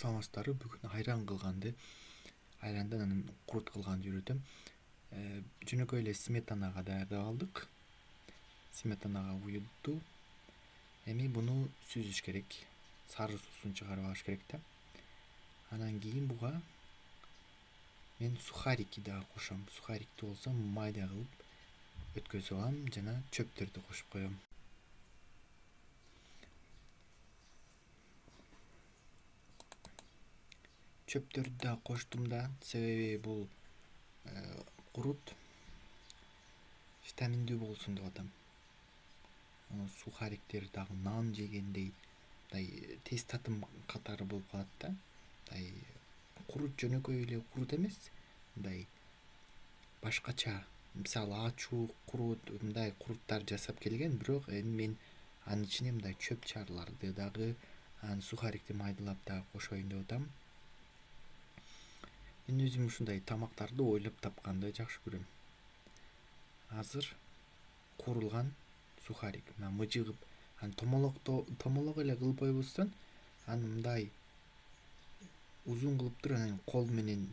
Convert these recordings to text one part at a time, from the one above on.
саламатсыздарбы. Бүгүн айран кылганды. Айрандан анан курут кылганды үйрөтөм. Жөнөкөй эле сметанага даярдап алдык. Сметанага куюлду. Эми буну сүзүш керек. Сары суусун чыгарып алыш керек да. Анан кийин буга мен сухарики да кошом. Сухарикти болсо майда кылып өткөзүп алам жана чөптөрдү кошуп коем. Çöptөрдү да коштум да, себеби бул курут витаминдүү болсун деп атам. Сухариктер дагы нан жегендей мындай тез татым катары болуп калат да. Мындай курут жөнөкөй эле курут эмес, мындай башкача, мисалы ачуук курут, мындай куруттар жасап келген, бирок эми мен анын ичине мындай чөп чарларды дагы, анан сухарикти майдалап дагы кошоюн деп атам. Мен өзүм ушундай тамактарды ойлоп тапканды жакшы көрөм. Азыр куурулган сухарик, мыжыгып, томолок эле кылып койбостон, аны мындай узун кылып туруп, анан кол менен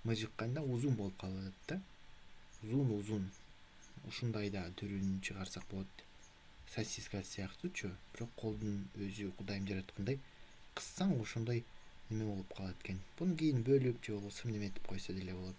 мыжыкканда узун болуп калат да. Узун. Ушундай да түрүн чыгарсак болот. Сосиска сыяктуучу, бирок колдун өзү Кудайым жараткандай кыссаң ошондой неме болуп калат экен. Буну кийин бөлүп же болбосо неметип койсо деле болот.